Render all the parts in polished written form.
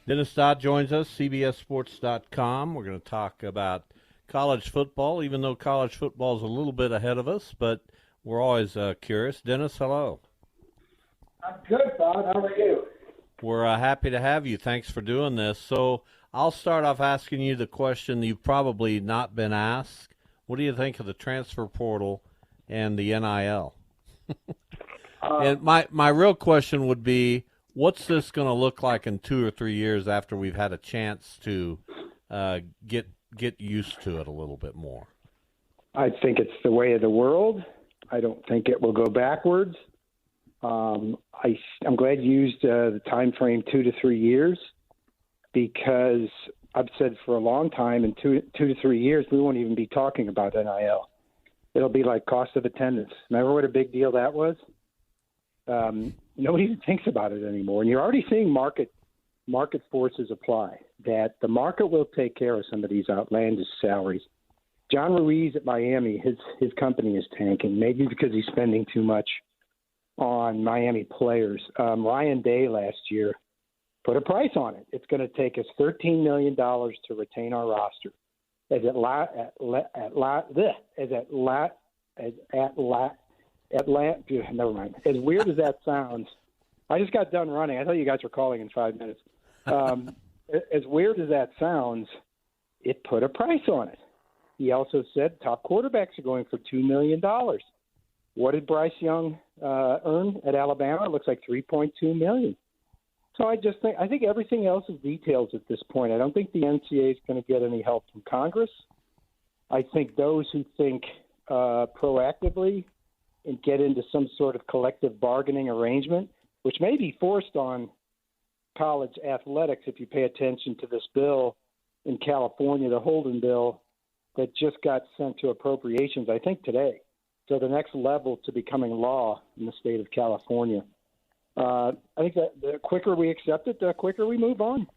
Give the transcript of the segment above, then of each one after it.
Dennis Dodd joins us, CBSSports.com. We're going to talk about college football, even though college football is a little bit ahead of us, but we're always curious. Dennis, hello. I'm good, Bob. How are you? We're happy to have you. Thanks for doing this. So I'll start off asking you the question you've probably not been asked. What do you think of the transfer portal and the NIL? And my real question would be, what's this going to look like in 2 or 3 years after we've had a chance to get used to it a little bit more? I think it's the way of the world. I don't think it will go backwards. I'm glad you used the time frame 2 to 3 years, because I've said for a long time, in two to 3 years, we won't even be talking about NIL. It'll be like cost of attendance. Remember what a big deal that was? Nobody even thinks about it anymore. And you're already seeing market forces apply, that the market will take care of some of these outlandish salaries. John Ruiz at Miami, his company is tanking, maybe because he's spending too much on Miami players. Ryan Day last year put a price on it. It's going to take us $13 million to retain our roster. Never mind. As weird as that sounds, I just got done running. I thought you guys were calling in 5 minutes. As weird as that sounds, it put a price on it. He also said top quarterbacks are going for $2 million. What did Bryce Young earn at Alabama? It looks like $3.2 million. So I think everything else is details at this point. I don't think the NCAA is going to get any help from Congress. I think those who think proactively and get into some sort of collective bargaining arrangement, which may be forced on college athletics if you pay attention to this bill in California, the Holden bill that just got sent to appropriations, I think today. So the next level to becoming law in the state of California. I think that the quicker we accept it, the quicker we move on.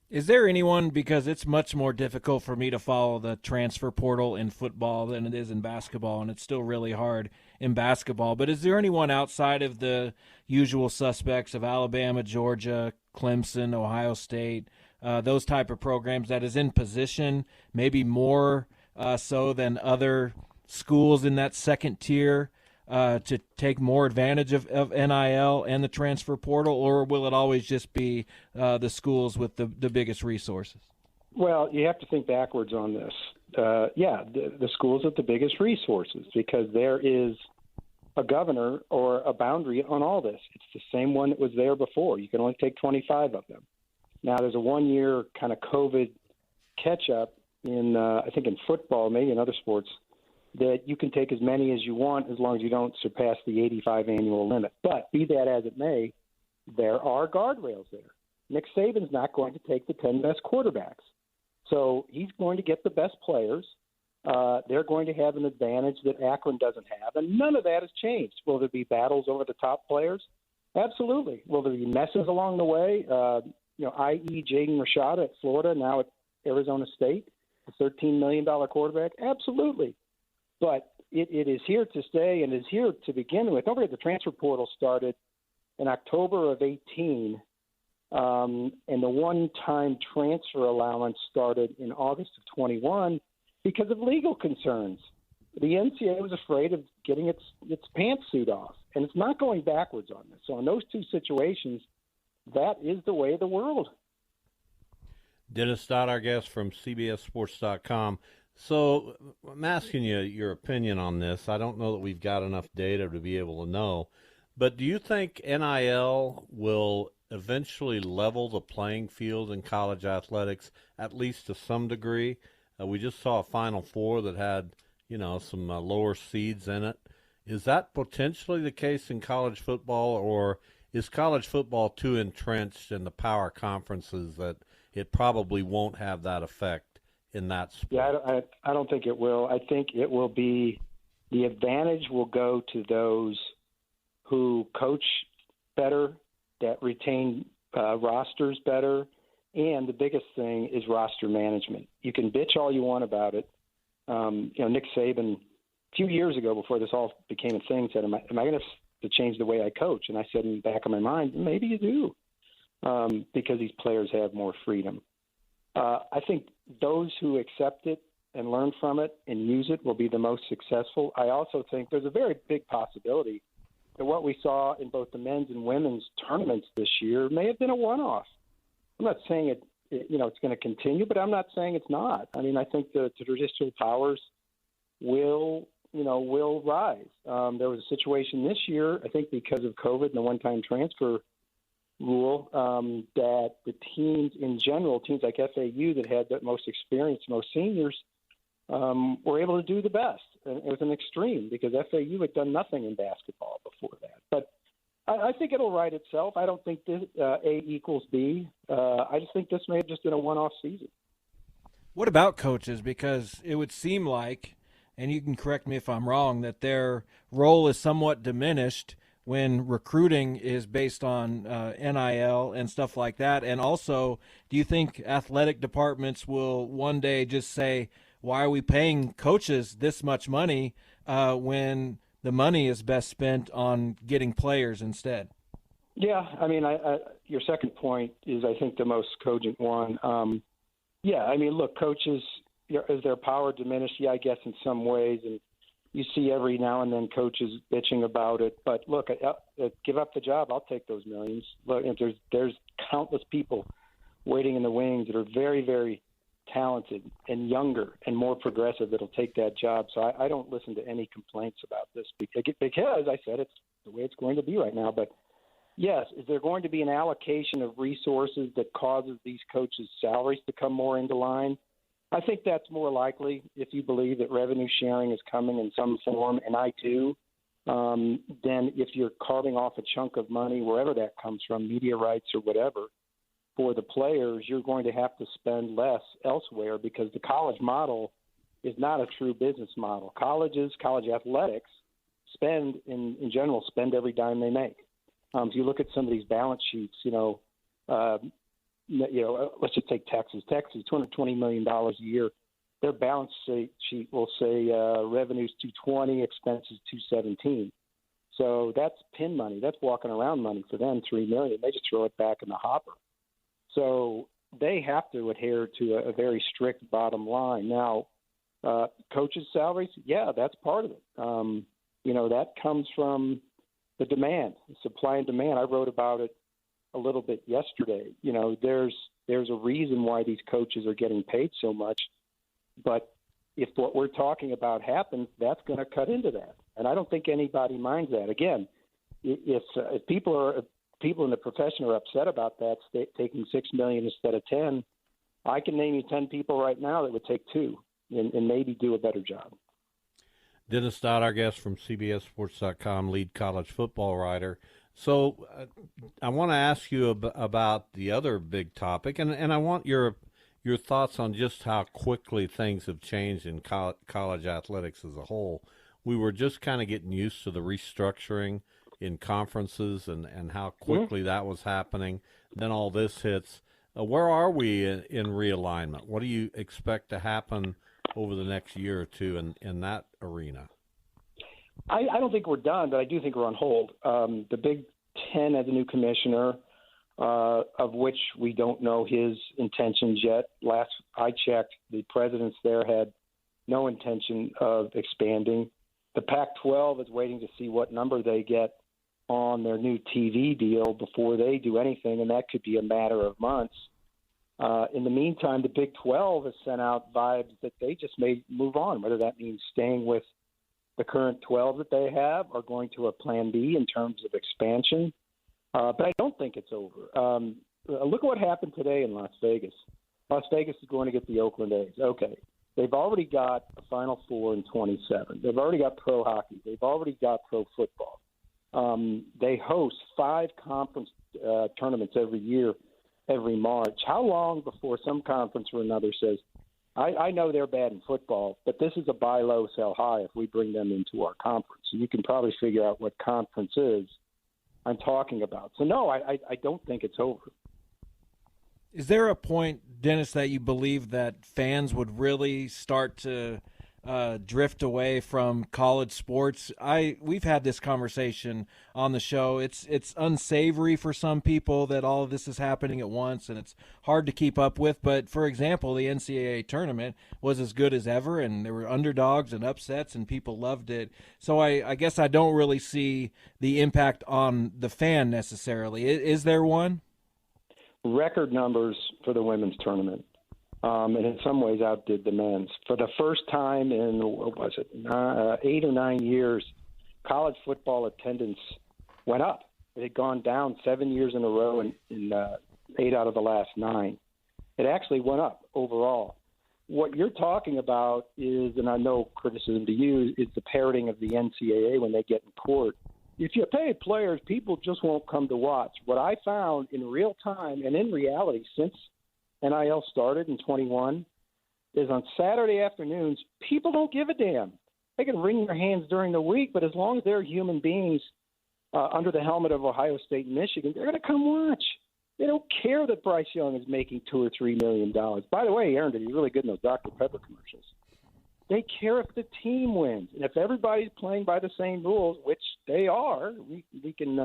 Is there anyone, because it's much more difficult for me to follow the transfer portal in football than it is in basketball, and it's still really hard in basketball, but is there anyone outside of the usual suspects of Alabama, Georgia, Clemson, Ohio State, those type of programs that is in position, maybe more so than other schools in that second tier, to take more advantage of NIL and the transfer portal, or will it always just be the schools with the biggest resources? Well, you have to think backwards on this. The schools with the biggest resources, because there is a governor or a boundary on all this. It's the same one that was there before. You can only take 25 of them. Now, there's a 1-year kind of COVID catch-up in, I think, in football, maybe in other sports, that you can take as many as you want as long as you don't surpass the 85 annual limit. But be that as it may, there are guardrails there. Nick Saban's not going to take the 10 best quarterbacks. So he's going to get the best players. They're going to have an advantage that Akron doesn't have, and none of that has changed. Will there be battles over the top players? Absolutely. Will there be messes along the way? I.e. Jaden Rashada at Florida, now at Arizona State, a $13 million quarterback? Absolutely. But it is here to stay and is here to begin with. Don't forget the transfer portal started in October of 18, and the one-time transfer allowance started in August of 21 because of legal concerns. The NCAA was afraid of getting its pantsuit off, and it's not going backwards on this. So in those two situations, that is the way of the world. Dennis Stott, our guest from CBSSports.com. So I'm asking you your opinion on this. I don't know that we've got enough data to be able to know, but do you think NIL will eventually level the playing field in college athletics, at least to some degree? We just saw a Final Four that had, some lower seeds in it. Is that potentially the case in college football, or is college football too entrenched in the power conferences that it probably won't have that effect in that sport? Yeah, I don't think it will. I think it will be the advantage will go to those who coach better, that retain rosters better, and the biggest thing is roster management. You can bitch all you want about it. Nick Saban, a few years ago, before this all became a thing, said, am I going to change the way I coach? And I said in the back of my mind, maybe you do. because these players have more freedom. I think those who accept it and learn from it and use it will be the most successful. I also think there's a very big possibility that what we saw in both the men's and women's tournaments this year may have been a one-off. I'm not saying it's going to continue, but I'm not saying it's not. I mean, I think the traditional powers will rise. There was a situation this year, I think because of COVID and the one-time transfer rule, that the teams in general, teams like FAU that had the most experience, most seniors, were able to do the best. And it was an extreme because FAU had done nothing in basketball before that. But I think it'll right itself. I don't think this, A equals B. I just think this may have just been a one-off season. What about coaches? Because it would seem like, and you can correct me if I'm wrong, that their role is somewhat diminished when recruiting is based on NIL and stuff like that. And also, do you think athletic departments will one day just say, why are we paying coaches this much money when the money is best spent on getting players instead? Yeah, I mean, your second point is, I think, the most cogent one. Yeah, I mean, look, coaches, is their power diminished? Yeah, I guess in some ways. And you see every now and then coaches bitching about it. But look, give up the job. I'll take those millions. Look, there's countless people waiting in the wings that are very, very talented and younger and more progressive that'll take that job. So I don't listen to any complaints about this because I said it's the way it's going to be right now. But yes, is there going to be an allocation of resources that causes these coaches' salaries to come more into line? I think that's more likely if you believe that revenue sharing is coming in some form, and I do, than if you're carving off a chunk of money, wherever that comes from, media rights or whatever, for the players. You're going to have to spend less elsewhere because the college model is not a true business model. Colleges, college athletics spend every dime they make. If you look at some of these balance sheets, let's just take Texas. Texas, $220 million a year. Their balance sheet will say revenues $220, expenses $217. So that's pin money. That's walking around money for them, $3 million. They just throw it back in the hopper. So they have to adhere to a very strict bottom line. Now, coaches' salaries, yeah, that's part of it. That comes from the demand, supply and demand. I wrote about it a little bit yesterday. There's a reason why these coaches are getting paid so much. But if what we're talking about happens, that's going to cut into that. And I don't think anybody minds that. Again, if people in the profession are upset about that, taking $6 million instead of 10, I can name you 10 people right now that would take 2 and maybe do a better job. Dennis Dodd, our guest from CBSSports.com, lead college football writer. So I want to ask you about the other big topic, and I want your thoughts on just how quickly things have changed in college athletics as a whole. We were just kind of getting used to the restructuring in conferences and how quickly that was happening. Then all this hits. Where are we in realignment? What do you expect to happen over the next year or two in that arena? I don't think we're done, but I do think we're on hold. The Big Ten has a new commissioner, of which we don't know his intentions yet. Last I checked, the presidents there had no intention of expanding. The Pac-12 is waiting to see what number they get on their new TV deal before they do anything, and that could be a matter of months. In the meantime, the Big 12 has sent out vibes that they just may move on, whether that means staying with the current 12 that they have or going to a plan B in terms of expansion. But I don't think it's over. Look at what happened today in Las Vegas. Las Vegas is going to get the Oakland A's. Okay. They've already got a Final Four in 27. They've already got pro hockey. They've already got pro football. They host 5 conference tournaments every year, every March. How long before some conference or another says, I know they're bad in football, but this is a buy low, sell high if we bring them into our conference. So you can probably figure out what conference is I'm talking about. So, no, I don't think it's over. Is there a point, Dennis, that you believe that fans would really start to drift away from college sports. We've had this conversation on the show. It's unsavory for some people that all of this is happening at once, and it's hard to keep up with. But for example, the NCAA tournament was as good as ever, and there were underdogs and upsets, and people loved it. So I guess I don't really see the impact on the fan necessarily. Is there one? Record numbers for the women's tournament. And in some ways outdid the men's. For the first time in, 8 or 9 years, college football attendance went up. It had gone down 7 years in a row in 8 out of the last 9. It actually went up overall. What you're talking about is, and I know criticism to you, is the parroting of the NCAA when they get in court. If you pay players, people just won't come to watch. What I found in real time and in reality since N.I.L started in 21 is on Saturday afternoons, people don't give a damn. They can wring their hands during the week, but as long as they're human beings under the helmet of Ohio State and Michigan, they're going to come watch. They don't care that Bryce Young is making $2 or $3 million. By the way, Aaron, he's really good in those Dr. Pepper commercials. They care if the team wins. And if everybody's playing by the same rules, which they are, we can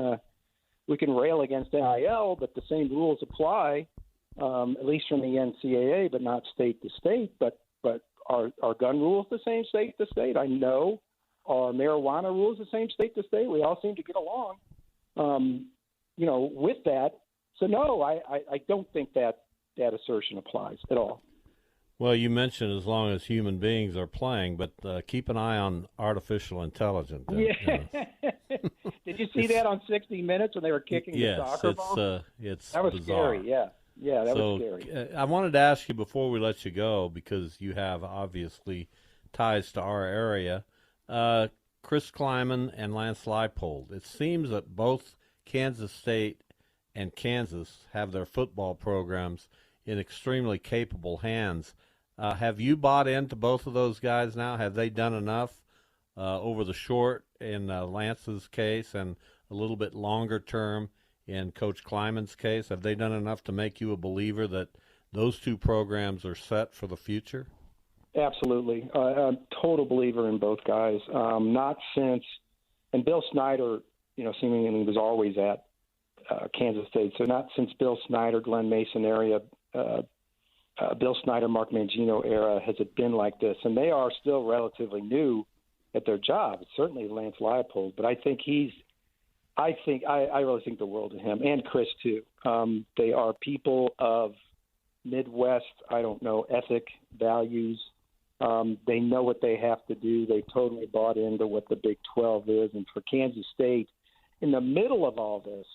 rail against N.I.L, but the same rules apply. At least from the NCAA, but not state to state. But are gun rules the same state to state? I know. Are marijuana rules the same state to state? We all seem to get along, with that. So, no, I don't think that assertion applies at all. Well, you mentioned as long as human beings are playing, but keep an eye on artificial intelligence. Yeah. Did you see that on 60 Minutes when they were kicking the soccer ball? It's that was bizarre. Scary, yeah. Yeah, that was scary. I wanted to ask you before we let you go, because you have obviously ties to our area, Chris Kleiman and Lance Leipold. It seems that both Kansas State and Kansas have their football programs in extremely capable hands. Have you bought into both of those guys now? Have they done enough over the short in Lance's case and a little bit longer term in Coach Kleiman's case? Have they done enough to make you a believer that those two programs are set for the future? Absolutely. I'm a total believer in both guys. Not since, and Bill Snyder, seemingly was always at Kansas State. So not since Bill Snyder, Glenn Mason area, Bill Snyder, Mark Mangino era has it been like this. And they are still relatively new at their job. It's certainly Lance Leipold, but I really think the world of him, and Chris too. They are people of Midwest, ethic, values. They know what they have to do. They totally bought into what the Big 12 is. And for Kansas State, in the middle of all this,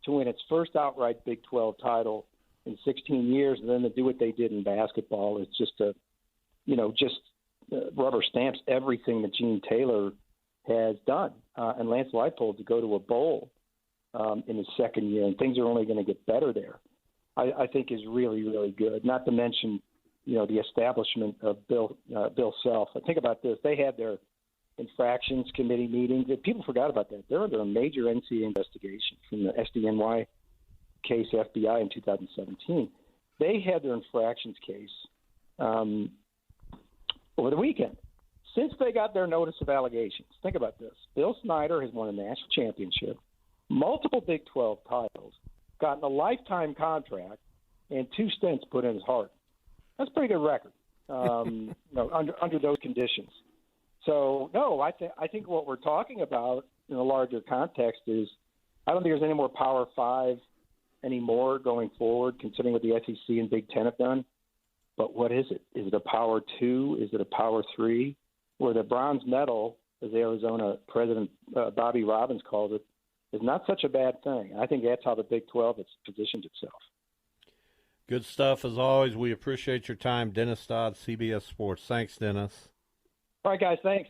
to win its first outright Big 12 title in 16 years, and then to do what they did in basketball is just rubber stamps everything that Gene Taylor has done. And Lance Leipold to go to a bowl in his second year, and things are only going to get better there, I think is really, really good. Not to mention, the establishment of Bill Self. Think about this. They had their infractions committee meetings. People forgot about that. They're under a major NCAA investigation from the SDNY case, FBI, in 2017. They had their infractions case over the weekend. Since they got their notice of allegations, think about this. Bill Snyder has won a national championship, multiple Big 12 titles, gotten a lifetime contract, and 2 stents put in his heart. That's a pretty good record under those conditions. So, no, I think what we're talking about in a larger context is I don't think there's any more Power 5 anymore going forward, considering what the SEC and Big 10 have done. But what is it? Is it a Power 2? Is it a Power 3? Where the bronze medal, as Arizona President Bobby Robbins called it, is not such a bad thing. I think that's how the Big 12 has positioned itself. Good stuff as always. We appreciate your time. Dennis Dodd, CBS Sports. Thanks, Dennis. All right, guys. Thanks.